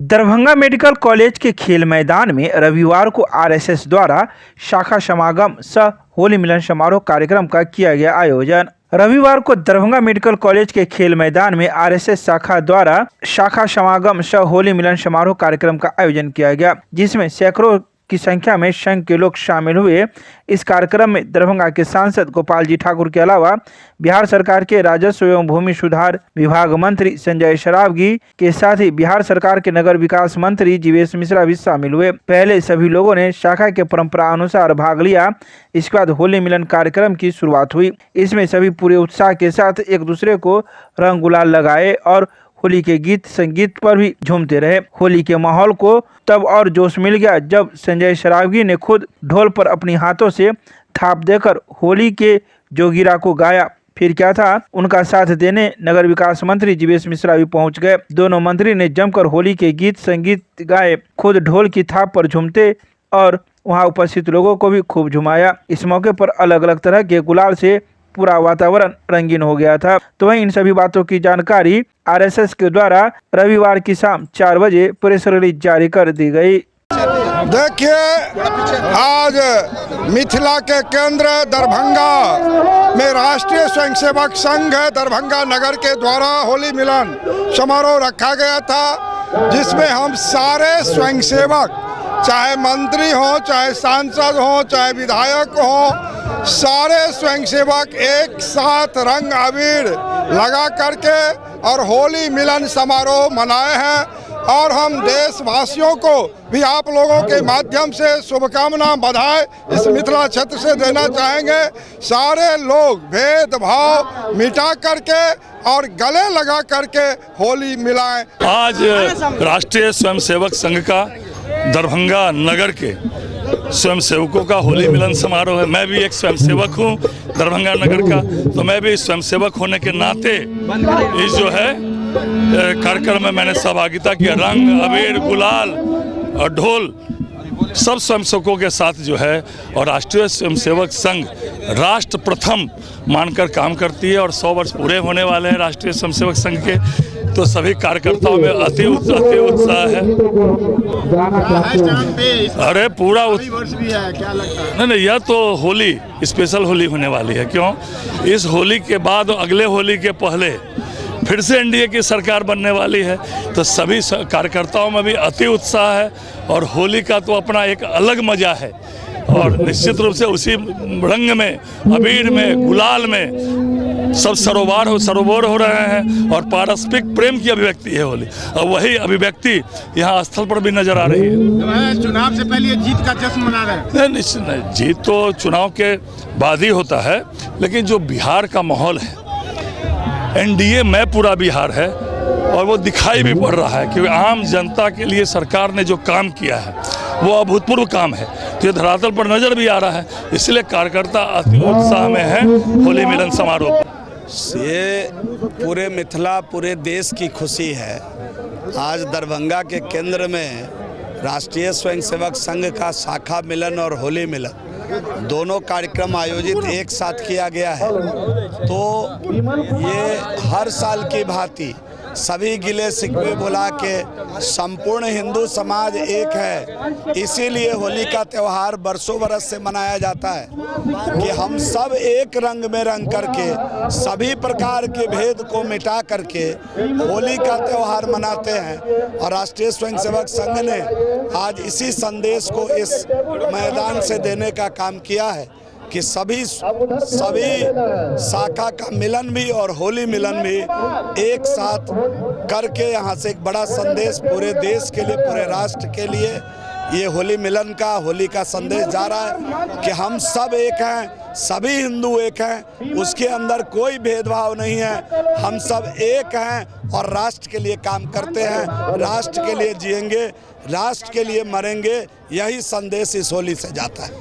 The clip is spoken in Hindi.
दरभंगा मेडिकल कॉलेज के खेल मैदान में रविवार को आरएसएस द्वारा शाखा समागम सह होली मिलन समारोह कार्यक्रम का किया गया आयोजन। रविवार को दरभंगा मेडिकल कॉलेज के खेल मैदान में आरएसएस शाखा द्वारा शाखा समागम सह होली मिलन समारोह कार्यक्रम का आयोजन किया गया, जिसमें सैकड़ों की संख्या में संघ के लोग शामिल हुए। इस कार्यक्रम में दरभंगा के सांसद गोपाल जी ठाकुर के अलावा बिहार सरकार के राजस्व एवं भूमि सुधार विभाग मंत्री संजय सरावगी के साथ ही बिहार सरकार के नगर विकास मंत्री जीवेश मिश्रा भी शामिल हुए। पहले सभी लोगों ने शाखा के परंपरा अनुसार भाग लिया। इसके बाद होली मिलन कार्यक्रम की शुरुआत हुई। इसमें सभी पूरे उत्साह के साथ एक दूसरे को रंग गुलाल लगाए और होली के गीत संगीत पर भी झूमते रहे। होली के माहौल को तब और जोश मिल गया जब संजय सरावगी ने खुद ढोल पर अपनी हाथों से थाप देकर होली के जोगीरा को गाया। फिर क्या था, उनका साथ देने नगर विकास मंत्री जीवेश मिश्रा भी पहुंच गए। दोनों मंत्री ने जमकर होली के गीत संगीत गाए, खुद ढोल की थाप पर झूमते और वहां उपस्थित लोगों को भी खूब झुमाया। इस मौके पर अलग अलग तरह के गुलाल से पूरा वातावरण रंगीन हो गया था। तो वहीं इन सभी बातों की जानकारी आरएसएस के द्वारा रविवार की शाम 4 बजे प्रेस रिलीज जारी कर दी गई। देखिए, आज मिथिला के केंद्र दरभंगा में राष्ट्रीय स्वयंसेवक संघ दरभंगा नगर के द्वारा होली मिलन समारोह रखा गया था, जिसमें हम सारे स्वयंसेवक, चाहे मंत्री हो, चाहे सांसद हो, चाहे विधायक हो, सारे स्वयंसेवक एक साथ रंग अबीर लगा करके और होली मिलन समारोह मनाए हैं। और हम देशवासियों को भी आप लोगों के माध्यम से शुभकामना बधाई इस मिथिला क्षेत्र से देना चाहेंगे। सारे लोग भेदभाव मिटा करके और गले लगा करके होली मिलाएं। आज राष्ट्रीय स्वयंसेवक संघ का दरभंगा नगर के स्वयंसेवकों का होली मिलन समारोह है। मैं भी एक स्वयंसेवक हूं दरभंगा नगर का, तो मैं भी स्वयंसेवक होने के नाते इस जो है कार्यक्रम में मैंने सहभागिता किया। रंग अबीर गुलाल और ढोल सब स्वयंसेवकों के साथ जो है, और राष्ट्रीय स्वयंसेवक संघ राष्ट्र प्रथम मानकर काम करती है और 100 वर्ष पूरे होने वाले हैं राष्ट्रीय स्वयंसेवक संघ के। तो सभी कार्यकर्ताओं में अति उत्साह है। अरे पूरा वर्ष भी है, क्या लगता है? नहीं, यह तो होली स्पेशल होली होने वाली है। क्यों? इस होली के बाद अगले होली के पहले फिर से एनडीए की सरकार बनने वाली है, तो सभी कार्यकर्ताओं में भी अति उत्साह है। और होली का तो अपना एक अलग मजा है, और निश्चित रूप से उसी रंग में, अबीर में, गुलाल में सब सरोवर हो रहे हैं और पारस्परिक प्रेम की अभिव्यक्ति है होली। और वही अभिव्यक्ति यहाँ स्थल पर भी नजर आ रही है। चुनाव से पहले जीत का जश्न मना रहे हैं? नहीं, निश्चित नहीं, जीत तो चुनाव के बाद ही होता है, लेकिन जो बिहार का माहौल है, एनडीए में पूरा बिहार है और वो दिखाई भी पड़ रहा है, क्योंकि आम जनता के लिए सरकार ने जो काम किया है वो अभूतपूर्व काम है, तो ये धरातल पर नजर भी आ रहा है। इसलिए कार्यकर्ता अति उत्साह में है होली मिलन समारोह। ये पूरे मिथिला, पूरे देश की खुशी है। आज दरभंगा के केंद्र में राष्ट्रीय स्वयंसेवक संघ का शाखा मिलन और होली मिलन दोनों कार्यक्रम आयोजित एक साथ किया गया है। तो ये हर साल की भांति सभी गिले शिकवे भुला के संपूर्ण हिंदू समाज एक है। इसीलिए होली का त्यौहार बरसों बरस से मनाया जाता है कि हम सब एक रंग में रंग करके सभी प्रकार के भेद को मिटा करके होली का त्यौहार मनाते हैं। और राष्ट्रीय स्वयंसेवक संघ ने आज इसी संदेश को इस मैदान से देने का काम किया है कि सभी शाखा का मिलन भी और होली मिलन भी एक साथ करके यहाँ से एक बड़ा संदेश पूरे देश के लिए, पूरे राष्ट्र के लिए ये होली मिलन का, होली का संदेश जा रहा है कि हम सब एक हैं, सभी हिंदू एक हैं, उसके अंदर कोई भेदभाव नहीं है। हम सब एक हैं और राष्ट्र के लिए काम करते हैं, राष्ट्र के लिए जिएंगे, राष्ट्र के लिए मरेंगे। यही संदेश इस होली से जाता है।